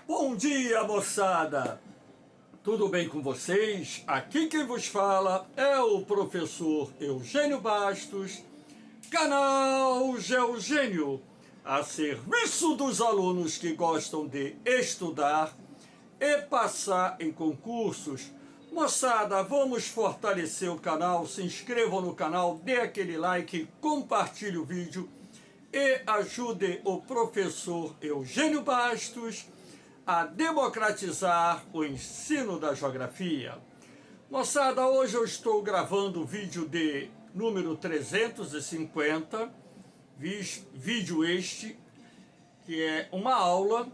Bom dia, moçada! Tudo bem com vocês? Aqui quem vos fala é o professor Eugênio Bastos, canal Geogênio, a serviço dos alunos que gostam de estudar e passar em concursos. Moçada, vamos fortalecer o canal, se inscrevam no canal, dê aquele like, compartilhe o vídeo e ajude o professor Eugênio Bastos a democratizar o ensino da geografia. Moçada, hoje eu estou gravando o vídeo de número 350, vídeo este, que é uma aula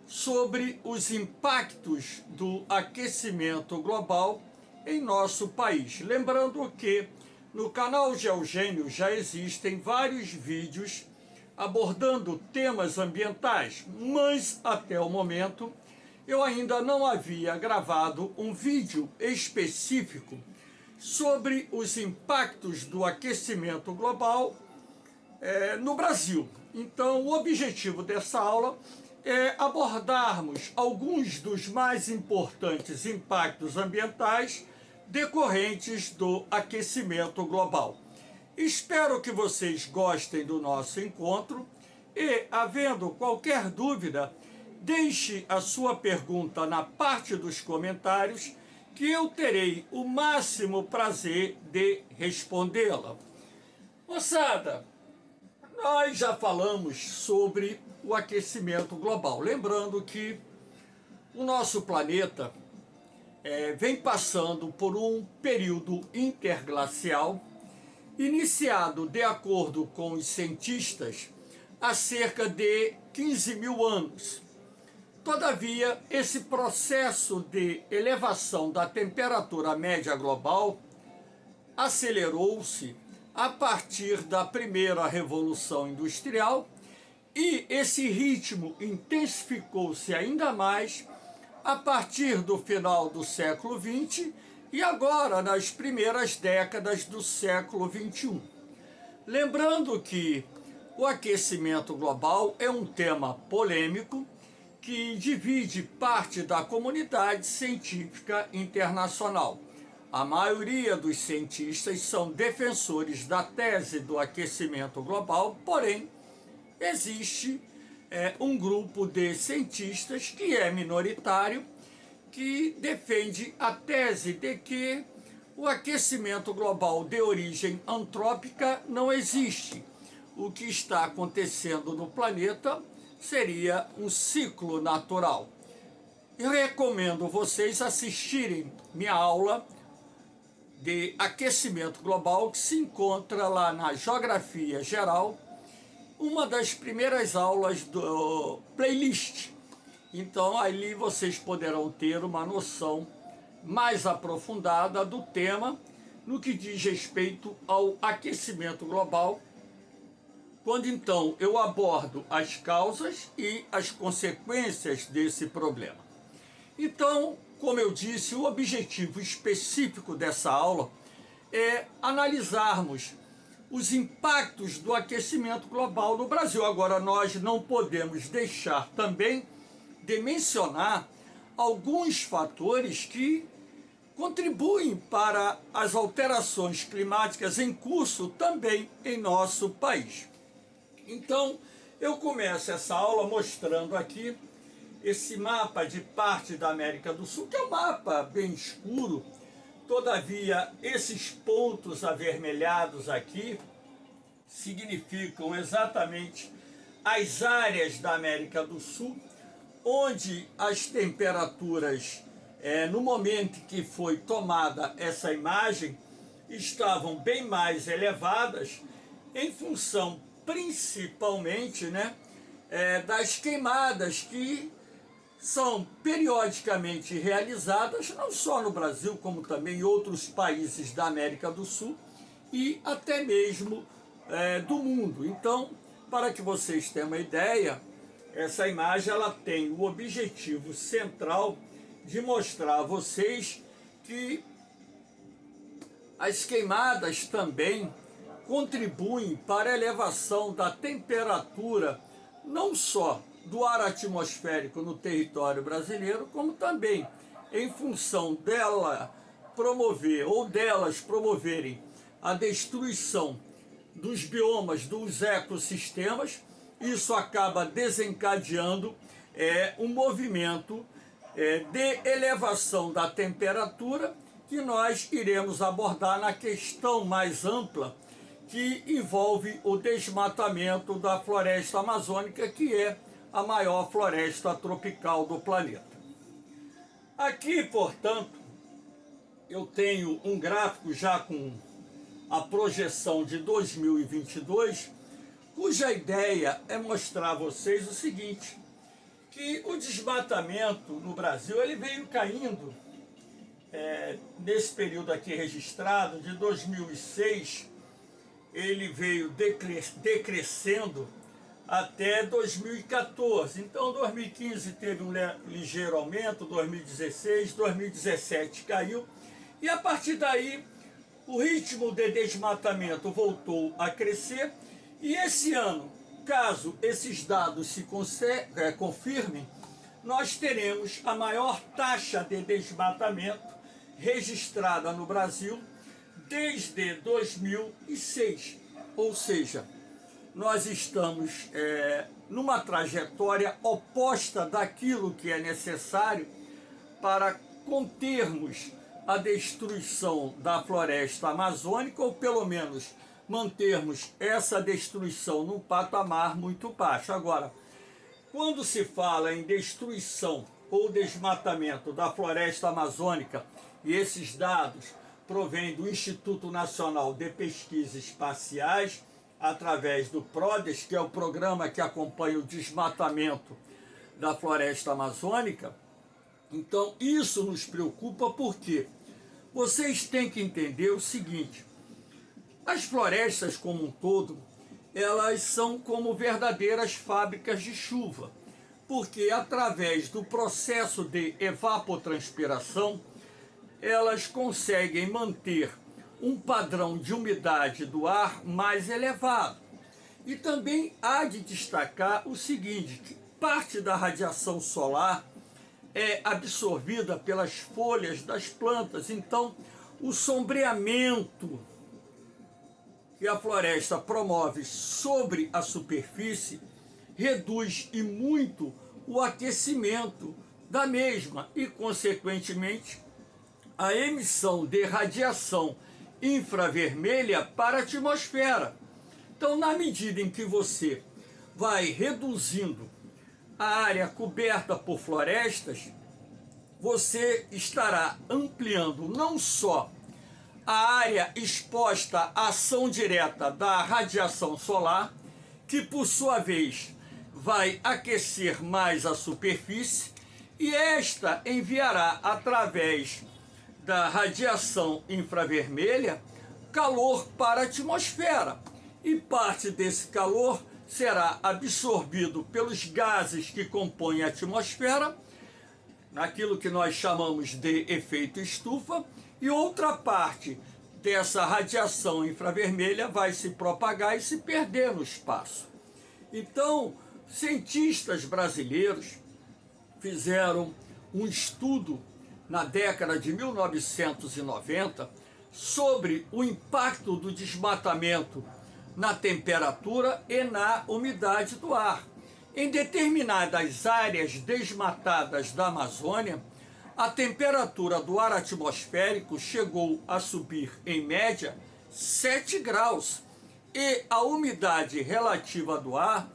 sobre os impactos do aquecimento global em nosso país. Lembrando que no canal Geogênio já existem vários vídeos abordando temas ambientais, mas até o momento eu ainda não havia gravado um vídeo específico sobre os impactos do aquecimento global no Brasil. Então, o objetivo dessa aula é abordarmos alguns dos mais importantes impactos ambientais decorrentes do aquecimento global. Espero que vocês gostem do nosso encontro e, havendo qualquer dúvida, deixe a sua pergunta na parte dos comentários que eu terei o máximo prazer de respondê-la. Moçada, nós já falamos sobre o aquecimento global. Lembrando que o nosso planeta vem passando por um período interglacial iniciado, de acordo com os cientistas, há cerca de 15 mil anos. Todavia, esse processo de elevação da temperatura média global acelerou-se a partir da primeira Revolução Industrial e esse ritmo intensificou-se ainda mais a partir do final do século XX e agora nas primeiras décadas do século XXI. Lembrando que o aquecimento global é um tema polêmico que divide parte da comunidade científica internacional. A maioria dos cientistas são defensores da tese do aquecimento global, porém, existe um grupo de cientistas que é minoritário, que defende a tese de que o aquecimento global de origem antrópica não existe. O que está acontecendo no planeta seria um ciclo natural. Eu recomendo vocês assistirem minha aula de aquecimento global, que se encontra lá na Geografia Geral, uma das primeiras aulas do playlist. Então, ali vocês poderão ter uma noção mais aprofundada do tema no que diz respeito ao aquecimento global, quando então eu abordo as causas e as consequências desse problema. Então, como eu disse, o objetivo específico dessa aula é analisarmos os impactos do aquecimento global no Brasil. Agora, nós não podemos deixar também de mencionar alguns fatores que contribuem para as alterações climáticas em curso também em nosso país. Então, eu começo essa aula mostrando aqui esse mapa de parte da América do Sul, que é um mapa bem escuro. Todavia, esses pontos avermelhados aqui significam exatamente as áreas da América do Sul onde as temperaturas, no momento que foi tomada essa imagem, estavam bem mais elevadas, em função principalmente das queimadas que são periodicamente realizadas, não só no Brasil, como também em outros países da América do Sul e até mesmo do mundo. Então, para que vocês tenham uma ideia, essa imagem ela tem o objetivo central de mostrar a vocês que as queimadas também contribuem para a elevação da temperatura, não só do ar atmosférico no território brasileiro, como também em função dela promover ou delas promoverem a destruição dos biomas, dos ecossistemas. Isso acaba desencadeando um movimento de elevação da temperatura, que nós iremos abordar na questão mais ampla, que envolve o desmatamento da floresta amazônica, que é a maior floresta tropical do planeta. Aqui, portanto, eu tenho um gráfico já com a projeção de 2022, cuja ideia é mostrar a vocês o seguinte, que o desmatamento no Brasil ele veio caindo nesse período aqui registrado, de 2006, ele veio decrescendo até 2014. Então, 2015 teve um ligeiro aumento, 2016, 2017 caiu, e a partir daí o ritmo de desmatamento voltou a crescer, e esse ano, caso esses dados se confirmem, nós teremos a maior taxa de desmatamento registrada no Brasil desde 2006. Ou seja, nós estamos numa trajetória oposta daquilo que é necessário para contermos a destruição da floresta amazônica, ou pelo menos mantermos essa destruição num patamar muito baixo. Agora, quando se fala em destruição ou desmatamento da floresta amazônica, e esses dados provêm do Instituto Nacional de Pesquisas Espaciais, através do PRODES, que é o programa que acompanha o desmatamento da floresta amazônica, então isso nos preocupa porque vocês têm que entender o seguinte: as florestas como um todo, elas são como verdadeiras fábricas de chuva, porque através do processo de evapotranspiração, elas conseguem manter um padrão de umidade do ar mais elevado. E também há de destacar o seguinte, que parte da radiação solar é absorvida pelas folhas das plantas, então o sombreamento que a floresta promove sobre a superfície reduz e muito o aquecimento da mesma e, consequentemente, a emissão de radiação infravermelha para a atmosfera. Então, na medida em que você vai reduzindo a área coberta por florestas, você estará ampliando não só a área exposta à ação direta da radiação solar, que por sua vez vai aquecer mais a superfície, e esta enviará através da radiação infravermelha calor para a atmosfera, e parte desse calor será absorvido pelos gases que compõem a atmosfera, naquilo que nós chamamos de efeito estufa, e outra parte dessa radiação infravermelha vai se propagar e se perder no espaço. Então, cientistas brasileiros fizeram um estudo na década de 1990 sobre o impacto do desmatamento na temperatura e na umidade do ar. Em determinadas áreas desmatadas da Amazônia, a temperatura do ar atmosférico chegou a subir, em média, 7 graus, e a umidade relativa do ar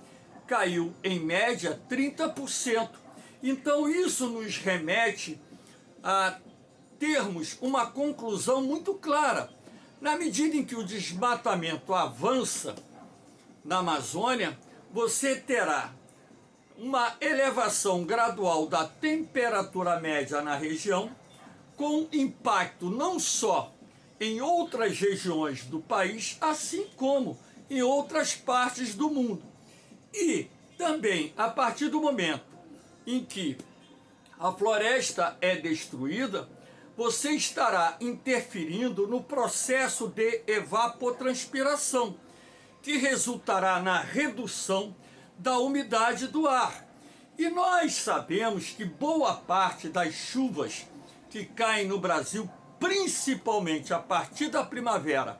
caiu, em média, 30%. Então, isso nos remete a termos uma conclusão muito clara. Na medida em que o desmatamento avança na Amazônia, você terá uma elevação gradual da temperatura média na região, com impacto não só em outras regiões do país, assim como em outras partes do mundo. E também, a partir do momento em que a floresta é destruída, você estará interferindo no processo de evapotranspiração, que resultará na redução da umidade do ar. E nós sabemos que boa parte das chuvas que caem no Brasil, principalmente a partir da primavera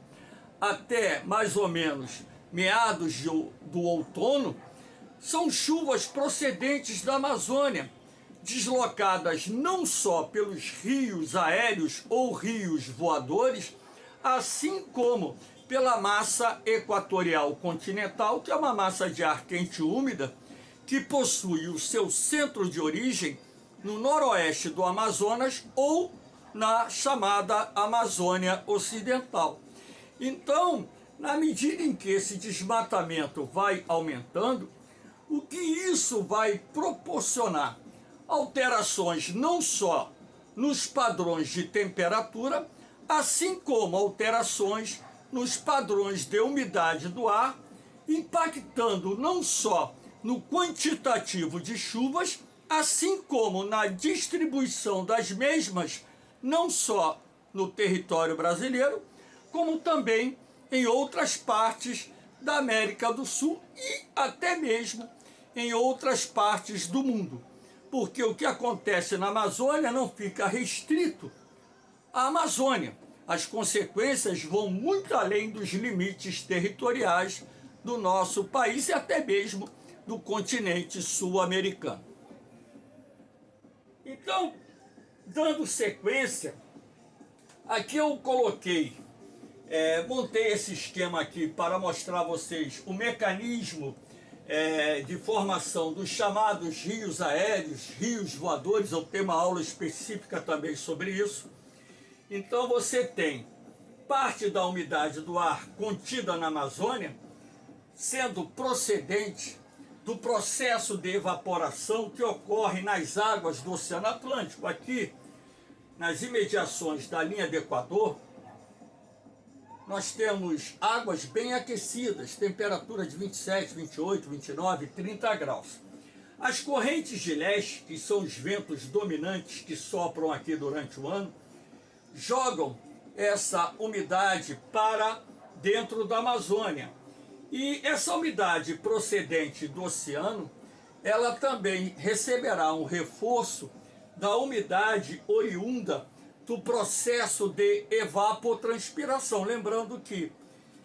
até mais ou menos meados do outono, são chuvas procedentes da Amazônia, deslocadas não só pelos rios aéreos ou rios voadores, assim como pela massa equatorial continental, que é uma massa de ar quente e úmida, que possui o seu centro de origem no noroeste do Amazonas ou na chamada Amazônia Ocidental. Então, na medida em que esse desmatamento vai aumentando, o que isso vai proporcionar? Alterações não só nos padrões de temperatura, assim como alterações nos padrões de umidade do ar, impactando não só no quantitativo de chuvas, assim como na distribuição das mesmas, não só no território brasileiro, como também em outras partes da América do Sul e até mesmo em outras partes do mundo. Porque o que acontece na Amazônia não fica restrito à Amazônia. As consequências vão muito além dos limites territoriais do nosso país e até mesmo do continente sul-americano. Então, dando sequência, aqui eu montei esse esquema aqui para mostrar a vocês o mecanismo de formação dos chamados rios aéreos, rios voadores. Eu tenho uma aula específica também sobre isso. Então você tem parte da umidade do ar contida na Amazônia sendo procedente do processo de evaporação que ocorre nas águas do Oceano Atlântico, aqui nas imediações da linha do Equador. Nós temos águas bem aquecidas, temperatura de 27, 28, 29, 30 graus. As correntes de leste, que são os ventos dominantes que sopram aqui durante o ano, jogam essa umidade para dentro da Amazônia. E essa umidade procedente do oceano, ela também receberá um reforço da umidade oriunda do processo de evapotranspiração. Lembrando que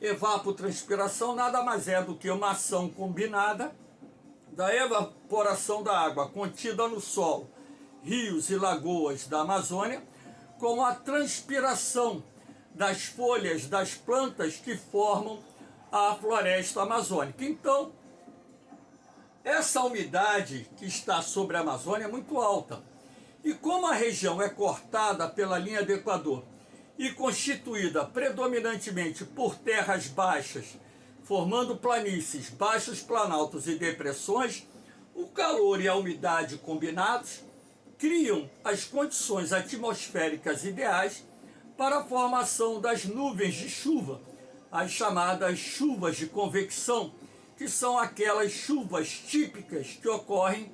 evapotranspiração nada mais é do que uma ação combinada da evaporação da água contida no solo, rios e lagoas da Amazônia, com a transpiração das folhas das plantas que formam a floresta amazônica. Então, essa umidade que está sobre a Amazônia é muito alta. E como a região é cortada pela linha do Equador e constituída predominantemente por terras baixas, formando planícies, baixos planaltos e depressões, o calor e a umidade combinados criam as condições atmosféricas ideais para a formação das nuvens de chuva, as chamadas chuvas de convecção, que são aquelas chuvas típicas que ocorrem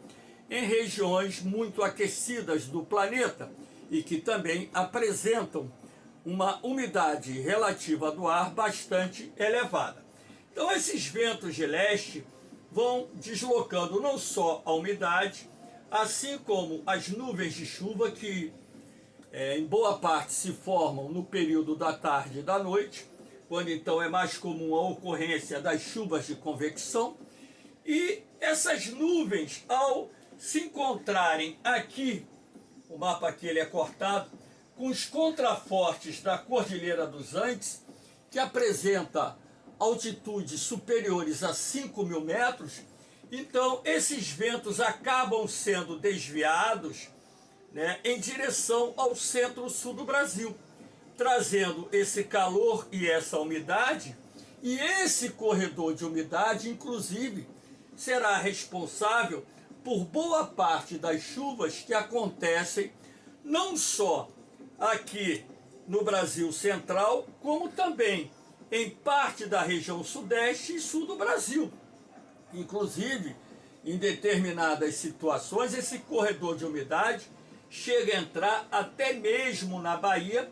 em regiões muito aquecidas do planeta e que também apresentam uma umidade relativa do ar bastante elevada. Então esses ventos de leste vão deslocando não só a umidade, assim como as nuvens de chuva que em boa parte se formam no período da tarde e da noite, quando então é mais comum a ocorrência das chuvas de convecção. E essas nuvens, ao se encontrarem aqui, o mapa aqui ele é cortado, com os contrafortes da Cordilheira dos Andes, que apresenta altitudes superiores a 5.000 metros, então esses ventos acabam sendo desviados, né, em direção ao centro-sul do Brasil, trazendo esse calor e essa umidade, e esse corredor de umidade, inclusive, será responsável por boa parte das chuvas que acontecem não só aqui no Brasil Central, como também em parte da região sudeste e sul do Brasil. Inclusive, em determinadas situações, esse corredor de umidade chega a entrar até mesmo na Bahia,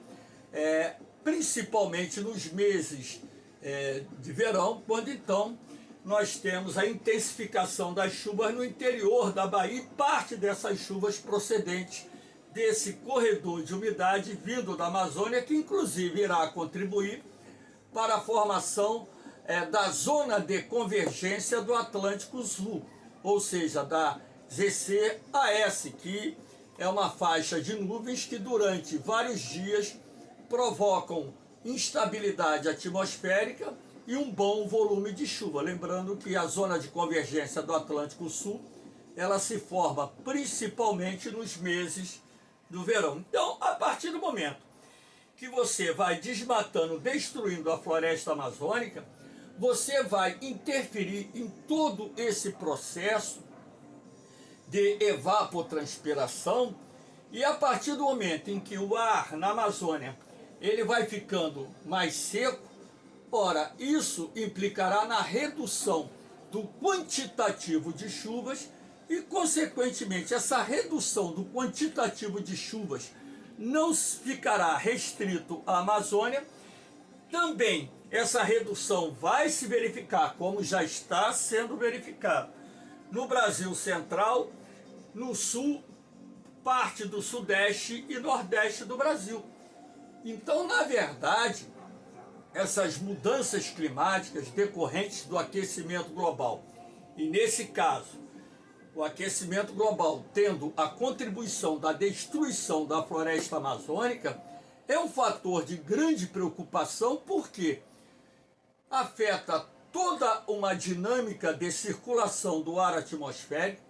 principalmente nos meses de verão, quando então nós temos a intensificação das chuvas no interior da Bahia e parte dessas chuvas procedentes desse corredor de umidade vindo da Amazônia, que inclusive irá contribuir para a formação da zona de convergência do Atlântico Sul, ou seja, da ZCAS, que é uma faixa de nuvens que durante vários dias provocam instabilidade atmosférica e um bom volume de chuva. Lembrando que a zona de convergência do Atlântico Sul, ela se forma principalmente nos meses do verão. Então, a partir do momento que você vai desmatando, destruindo a floresta amazônica, você vai interferir em todo esse processo de evapotranspiração, e a partir do momento em que o ar na Amazônia ele vai ficando mais seco, ora, isso implicará na redução do quantitativo de chuvas e, consequentemente, essa redução do quantitativo de chuvas não ficará restrito à Amazônia. Também essa redução vai se verificar, como já está sendo verificado, no Brasil Central, no Sul, parte do Sudeste e Nordeste do Brasil. Então, na verdade, essas mudanças climáticas decorrentes do aquecimento global, e nesse caso, o aquecimento global tendo a contribuição da destruição da floresta amazônica, é um fator de grande preocupação, porque afeta toda uma dinâmica de circulação do ar atmosférico,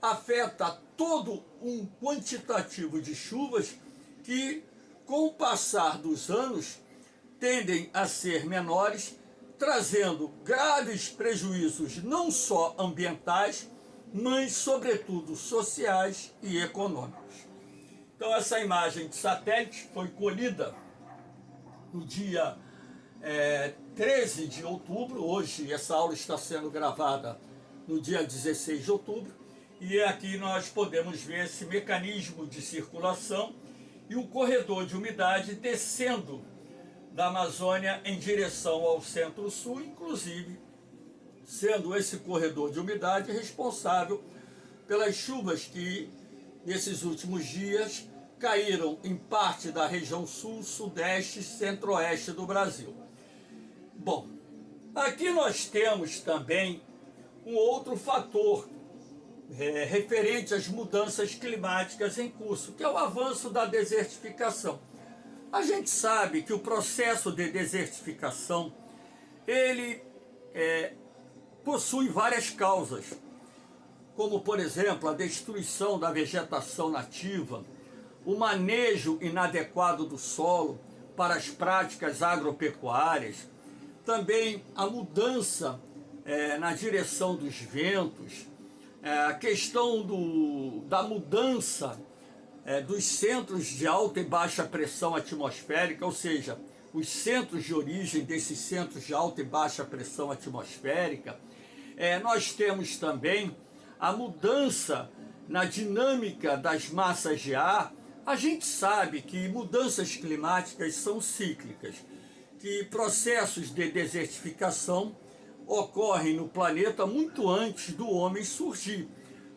afeta todo um quantitativo de chuvas que, com o passar dos anos, tendem a ser menores, trazendo graves prejuízos não só ambientais, mas sobretudo sociais e econômicos. Então, essa imagem de satélite foi colhida no dia 13 de outubro, hoje essa aula está sendo gravada no dia 16 de outubro, e aqui nós podemos ver esse mecanismo de circulação e o corredor de umidade descendo da Amazônia em direção ao centro-sul, inclusive sendo esse corredor de umidade responsável pelas chuvas que, nesses últimos dias, caíram em parte da região sul, sudeste e centro-oeste do Brasil. Bom, aqui nós temos também um outro fator referente às mudanças climáticas em curso, que é o avanço da desertificação. A gente sabe que o processo de desertificação, ele possui várias causas, como, por exemplo, a destruição da vegetação nativa, o manejo inadequado do solo para as práticas agropecuárias, também a mudança na direção dos ventos, a questão da mudança dos centros de alta e baixa pressão atmosférica, ou seja, os centros de origem desses centros de alta e baixa pressão atmosférica. Nós temos também a mudança na dinâmica das massas de ar. A gente sabe que mudanças climáticas são cíclicas, que processos de desertificação ocorrem no planeta muito antes do homem surgir.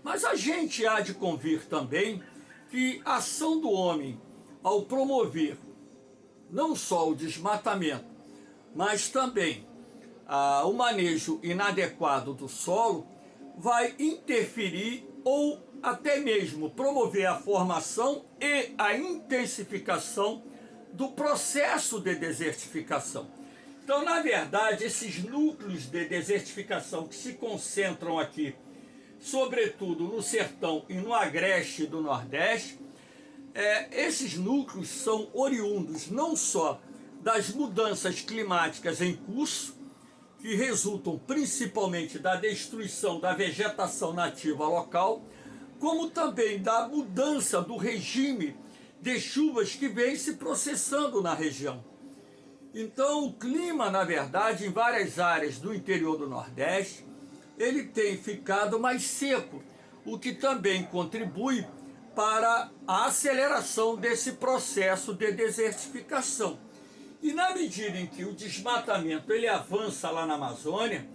Mas a gente há de convir também que a ação do homem, ao promover não só o desmatamento, mas também o manejo inadequado do solo, vai interferir ou até mesmo promover a formação e a intensificação do processo de desertificação. Então, na verdade, esses núcleos de desertificação que se concentram aqui, sobretudo no sertão e no agreste do Nordeste, esses núcleos são oriundos não só das mudanças climáticas em curso, que resultam principalmente da destruição da vegetação nativa local, como também da mudança do regime de chuvas que vem se processando na região. Então, o clima, na verdade, em várias áreas do interior do Nordeste, ele tem ficado mais seco, o que também contribui para a aceleração desse processo de desertificação. E na medida em que o desmatamento ele avança lá na Amazônia,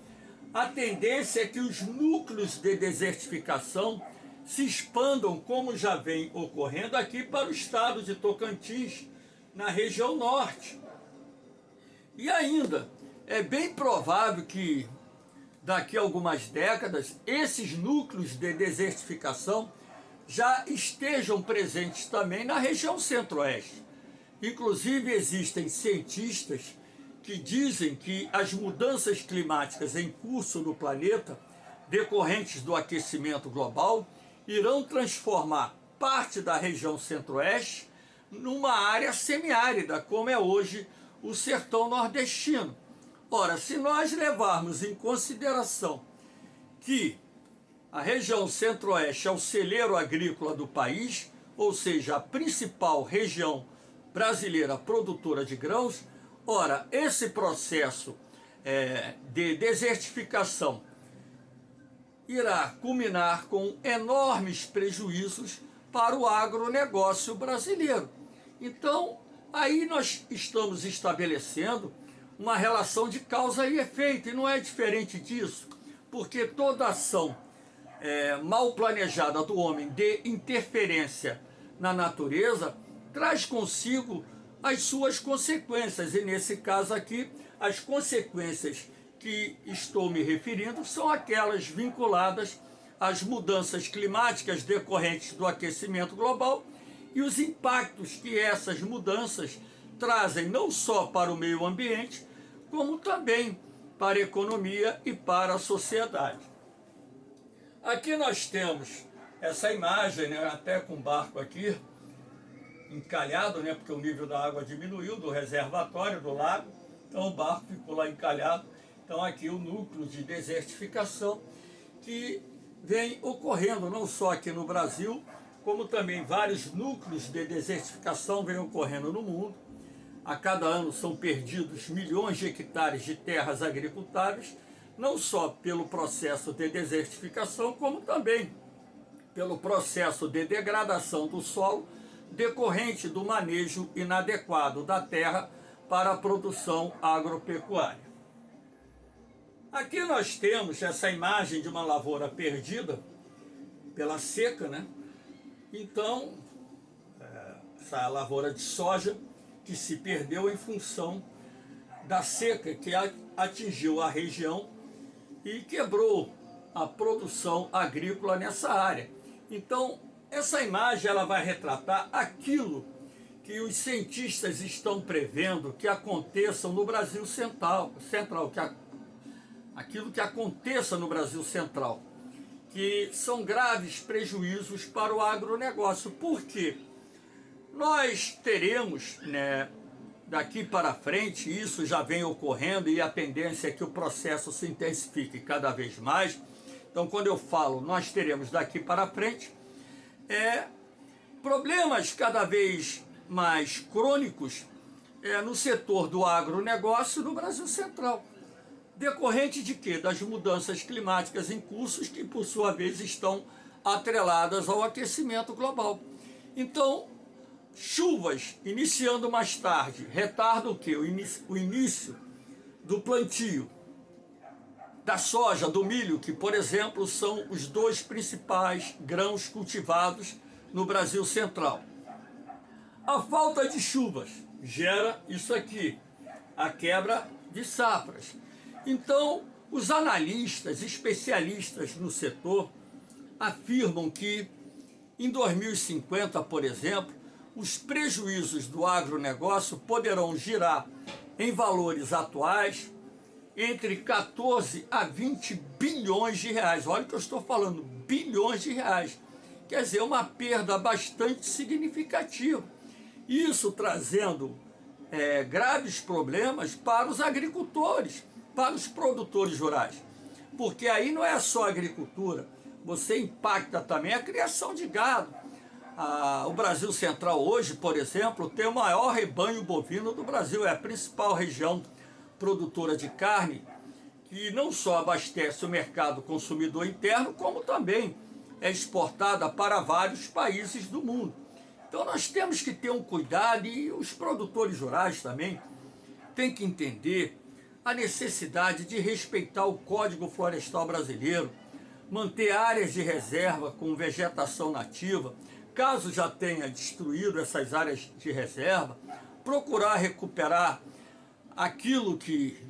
a tendência é que os núcleos de desertificação se expandam, como já vem ocorrendo aqui para o estado de Tocantins, na região norte. E ainda, é bem provável que daqui a algumas décadas, esses núcleos de desertificação já estejam presentes também na região centro-oeste. Inclusive, existem cientistas que dizem que as mudanças climáticas em curso no planeta, decorrentes do aquecimento global, irão transformar parte da região centro-oeste numa área semiárida, como é hoje o sertão nordestino. Ora, se nós levarmos em consideração que a região centro-oeste é o celeiro agrícola do país, ou seja, a principal região brasileira produtora de grãos, ora, esse processo de desertificação irá culminar com enormes prejuízos para o agronegócio brasileiro. Então, aí nós estamos estabelecendo uma relação de causa e efeito, e não é diferente disso, porque toda ação mal planejada do homem de interferência na natureza traz consigo as suas consequências, e nesse caso aqui, as consequências que estou me referindo são aquelas vinculadas às mudanças climáticas decorrentes do aquecimento global e os impactos que essas mudanças trazem não só para o meio ambiente, como também para a economia e para a sociedade. Aqui nós temos essa imagem, né, até com o barco aqui, encalhado, né, porque o nível da água diminuiu do reservatório do lago, então o barco ficou lá encalhado. Então aqui o núcleo de desertificação que vem ocorrendo não só aqui no Brasil, como também vários núcleos de desertificação vêm ocorrendo no mundo. A cada ano são perdidos milhões de hectares de terras agricultáveis, não só pelo processo de desertificação, como também pelo processo de degradação do solo decorrente do manejo inadequado da terra para a produção agropecuária. Aqui nós temos essa imagem de uma lavoura perdida pela seca, né? Então, essa lavoura de soja que se perdeu em função da seca que atingiu a região e quebrou a produção agrícola nessa área. Então, essa imagem ela vai retratar aquilo que os cientistas estão prevendo que aconteça no Brasil Central, aquilo que aconteça no Brasil Central, que são graves prejuízos para o agronegócio. Por quê? Nós teremos, né, daqui para frente, isso já vem ocorrendo e a tendência é que o processo se intensifique cada vez mais. Então, quando eu falo nós teremos daqui para frente, problemas cada vez mais crônicos no setor do agronegócio no Brasil Central. Decorrente de quê? Das mudanças climáticas em curso que, por sua vez, estão atreladas ao aquecimento global. Então, chuvas iniciando mais tarde, retarda o quê? O início do plantio da soja, do milho, que, por exemplo, são os dois principais grãos cultivados no Brasil Central. A falta de chuvas gera isso aqui, a quebra de safras. Então, os analistas, especialistas no setor, afirmam que em 2050, por exemplo, os prejuízos do agronegócio poderão girar em valores atuais entre 14 a 20 bilhões de reais. Olha o que eu estou falando, bilhões de reais. Quer dizer, uma perda bastante significativa. Isso trazendo graves problemas para os agricultores, para os produtores rurais. Porque aí não é só a agricultura, você impacta também a criação de gado. O Brasil Central hoje, por exemplo, tem o maior rebanho bovino do Brasil, é a principal região produtora de carne, que não só abastece o mercado consumidor interno, como também é exportada para vários países do mundo. Então nós temos que ter um cuidado, e os produtores rurais também têm que entender a necessidade de respeitar o Código Florestal Brasileiro, manter áreas de reserva com vegetação nativa, caso já tenha destruído essas áreas de reserva, procurar recuperar aquilo que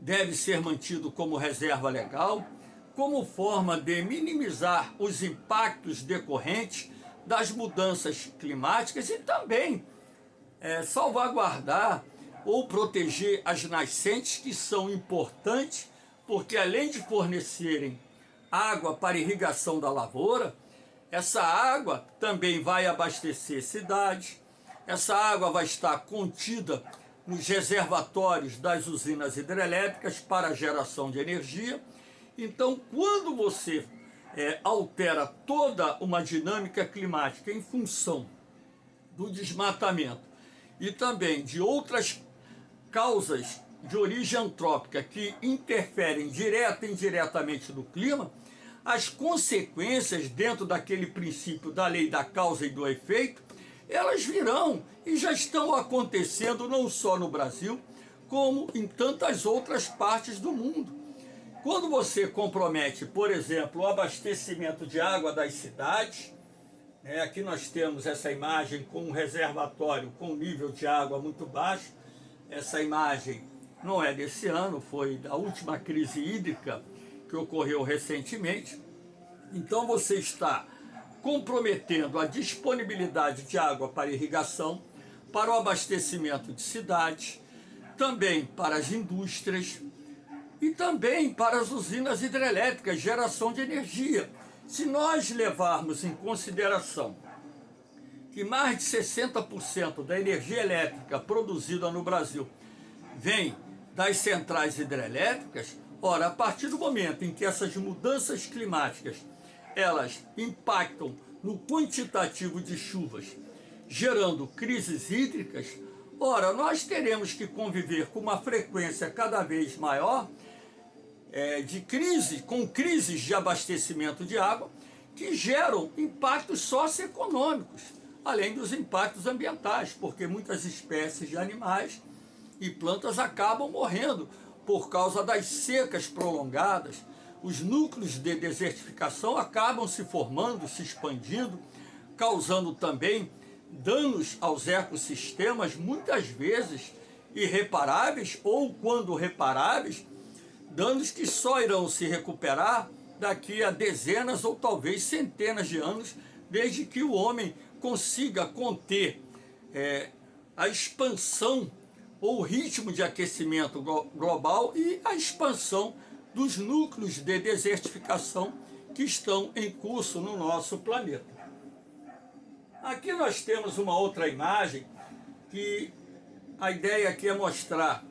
deve ser mantido como reserva legal, como forma de minimizar os impactos decorrentes das mudanças climáticas e também salvaguardar ou proteger as nascentes, que são importantes, porque além de fornecerem água para irrigação da lavoura, essa água também vai abastecer cidades, essa água vai estar contida nos reservatórios das usinas hidrelétricas para a geração de energia. Então, quando você altera toda uma dinâmica climática em função do desmatamento e também de outras causas de origem antrópica que interferem direta e indiretamente no clima, as consequências dentro daquele princípio da lei da causa e do efeito, elas virão e já estão acontecendo não só no Brasil, como em tantas outras partes do mundo. Quando você compromete, por exemplo, o abastecimento de água das cidades, aqui nós temos essa imagem com um reservatório com nível de água muito baixo. Essa imagem não é desse ano, foi da última crise hídrica que ocorreu recentemente. Então você está comprometendo a disponibilidade de água para irrigação, para o abastecimento de cidades, também para as indústrias e também para as usinas hidrelétricas, geração de energia. Se nós levarmos em consideração que mais de 60% da energia elétrica produzida no Brasil vem das centrais hidrelétricas, ora, a partir do momento em que essas mudanças climáticas elas impactam no quantitativo de chuvas, gerando crises hídricas, ora, nós teremos que conviver com uma frequência cada vez maior com crises de abastecimento de água que geram impactos socioeconômicos, além dos impactos ambientais, porque muitas espécies de animais e plantas acabam morrendo por causa das secas prolongadas. Os núcleos de desertificação acabam se formando, se expandindo, causando também danos aos ecossistemas, muitas vezes irreparáveis ou, quando reparáveis, danos que só irão se recuperar daqui a dezenas ou talvez centenas de anos, desde que o homem consiga conter a expansão ou o ritmo de aquecimento global e a expansão dos núcleos de desertificação que estão em curso no nosso planeta. Aqui nós temos uma outra imagem que a ideia aqui é mostrar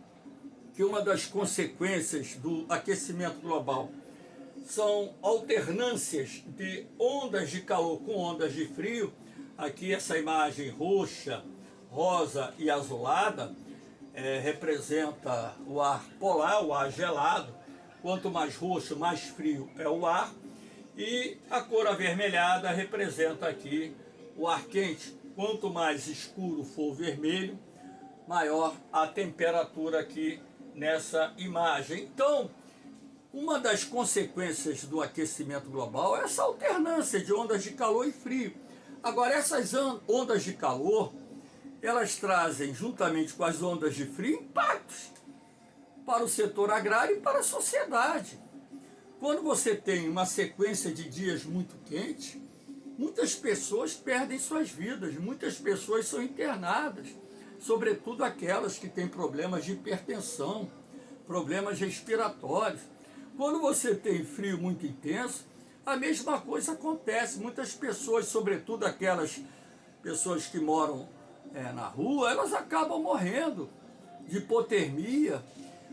que uma das consequências do aquecimento global são alternâncias de ondas de calor com ondas de frio. Aqui essa imagem roxa, rosa e azulada representa o ar polar, o ar gelado. Quanto mais roxo, mais frio é o ar. E a cor avermelhada representa aqui o ar quente. Quanto mais escuro for o vermelho, maior a temperatura aqui nessa imagem. Então, uma das consequências do aquecimento global é essa alternância de ondas de calor e frio. Agora, essas ondas de calor, elas trazem, juntamente com as ondas de frio, impactos para o setor agrário e para a sociedade. Quando você tem uma sequência de dias muito quentes, muitas pessoas perdem suas vidas, muitas pessoas são internadas, sobretudo aquelas que têm problemas de hipertensão, problemas respiratórios. Quando você tem frio muito intenso, a mesma coisa acontece. Muitas pessoas, sobretudo aquelas pessoas que moram na rua, elas acabam morrendo de hipotermia.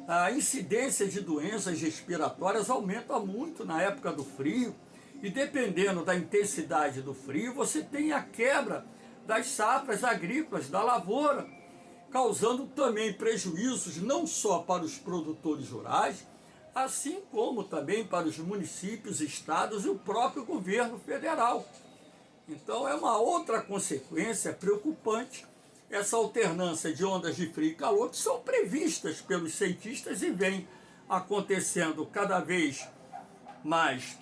A incidência de doenças respiratórias aumenta muito na época do frio, e dependendo da intensidade do frio, você tem a quebra das safras agrícolas, da lavoura, causando também prejuízos não só para os produtores rurais, assim como também para os municípios, estados e o próprio governo federal. Então é uma outra consequência preocupante essa alternância de ondas de frio e calor que são previstas pelos cientistas e vem acontecendo cada vez mais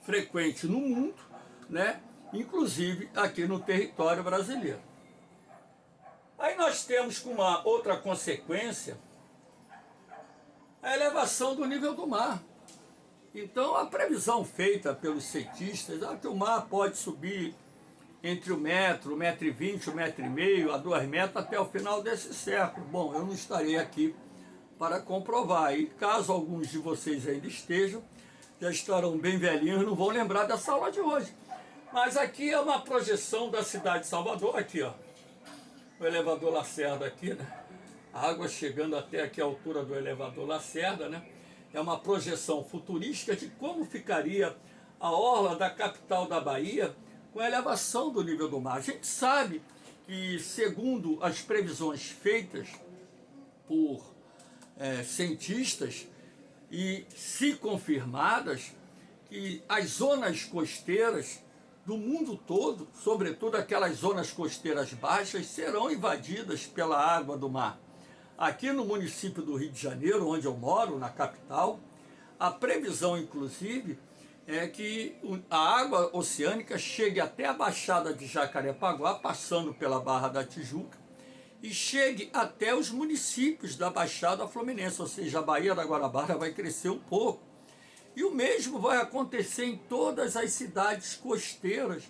frequente no mundo, né? Inclusive aqui no território brasileiro. Aí nós temos como uma outra consequência a elevação do nível do mar. Então a previsão feita pelos cientistas é que o mar pode subir entre 1 metro e 20, 1,5 metro a 2 metros até o final desse século. Bom, eu não estarei aqui para comprovar. E caso alguns de vocês ainda estejam, já estarão bem velhinhos, não vão lembrar dessa aula de hoje. Mas aqui é uma projeção da cidade de Salvador, aqui ó, o elevador Lacerda aqui, né? A água chegando até aqui a altura do elevador Lacerda, né? É uma projeção futurística de como ficaria a orla da capital da Bahia com a elevação do nível do mar. A gente sabe que, segundo as previsões feitas por cientistas e se confirmadas, que as zonas costeiras do mundo todo, sobretudo aquelas zonas costeiras baixas, serão invadidas pela água do mar. Aqui no município do Rio de Janeiro, onde eu moro, na capital, a previsão, inclusive, é que a água oceânica chegue até a Baixada de Jacarepaguá, passando pela Barra da Tijuca, e chegue até os municípios da Baixada Fluminense, ou seja, a Baía da Guanabara vai crescer um pouco. E o mesmo vai acontecer em todas as cidades costeiras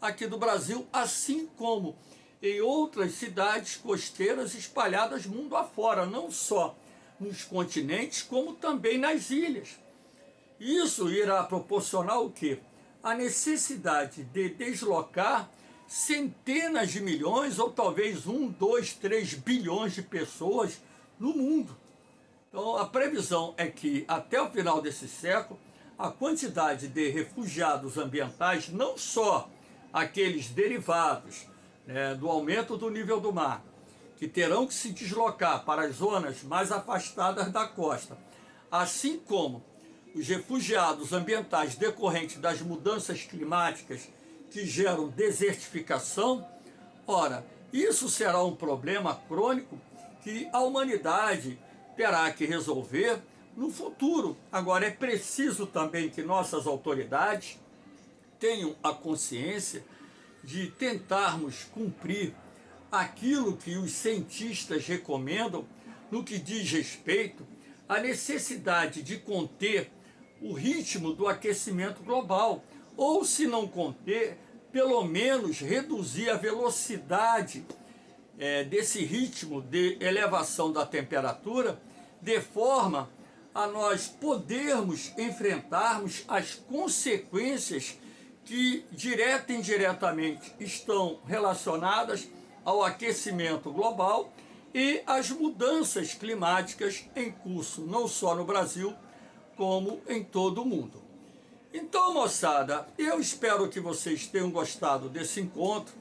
aqui do Brasil, assim como em outras cidades costeiras espalhadas mundo afora, não só nos continentes, como também nas ilhas. Isso irá proporcionar o quê? A necessidade de deslocar centenas de milhões, ou talvez 1, 2, 3 bilhões de pessoas no mundo. Então, a previsão é que, até o final desse século, a quantidade de refugiados ambientais, não só aqueles derivados, né, do aumento do nível do mar, que terão que se deslocar para as zonas mais afastadas da costa, assim como os refugiados ambientais decorrentes das mudanças climáticas que geram desertificação, ora, isso será um problema crônico que a humanidade terá que resolver no futuro. Agora, é preciso também que nossas autoridades tenham a consciência de tentarmos cumprir aquilo que os cientistas recomendam no que diz respeito à necessidade de conter o ritmo do aquecimento global, ou se não conter, pelo menos reduzir a velocidade desse ritmo de elevação da temperatura, de forma a nós podermos enfrentarmos as consequências que direta e indiretamente estão relacionadas ao aquecimento global e às mudanças climáticas em curso, não só no Brasil, como em todo o mundo. Então, moçada, eu espero que vocês tenham gostado desse encontro.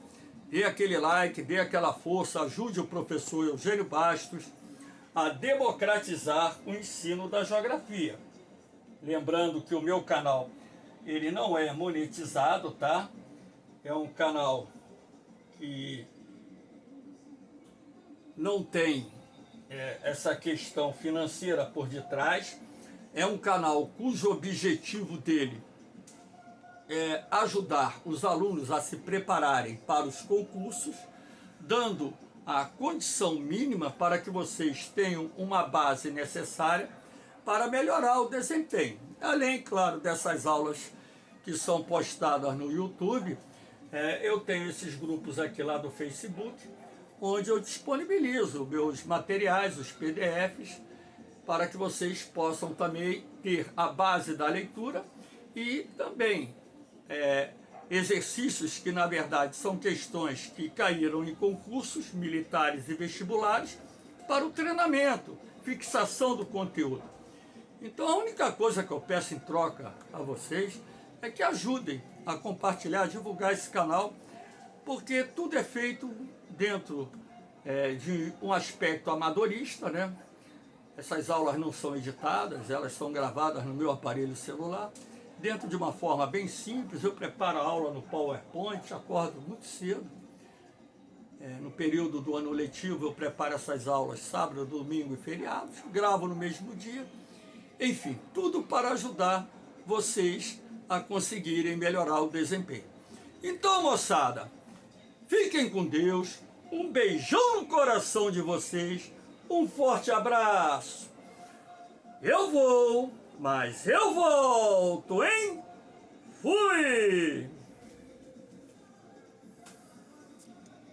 Dê aquele like, dê aquela força, ajude o professor Eugênio Bastos a democratizar o ensino da geografia. Lembrando que o meu canal, ele não é monetizado, tá? É um canal que não tem essa questão financeira por detrás. É um canal cujo objetivo dele é ajudar os alunos a se prepararem para os concursos, dando a condição mínima para que vocês tenham uma base necessária para melhorar o desempenho. Além, claro, dessas aulas que são postadas no YouTube, eu tenho esses grupos aqui lá do Facebook, onde eu disponibilizo meus materiais, os PDFs, para que vocês possam também ter a base da leitura e também exercícios que, na verdade, são questões que caíram em concursos militares e vestibulares para o treinamento, fixação do conteúdo. Então, a única coisa que eu peço em troca a vocês é que ajudem a compartilhar, a divulgar esse canal, porque tudo é feito dentro de um aspecto amadorista, né? Essas aulas não são editadas, elas são gravadas no meu aparelho celular, dentro de uma forma bem simples. Eu preparo a aula no PowerPoint, acordo muito cedo no período do ano letivo eu preparo essas aulas sábado, domingo e feriados, gravo no mesmo dia. Enfim, tudo para ajudar vocês a conseguirem melhorar o desempenho. Então, moçada, fiquem com Deus, um beijão no coração de vocês, um forte abraço. Eu vou, mas eu volto, hein? Fui!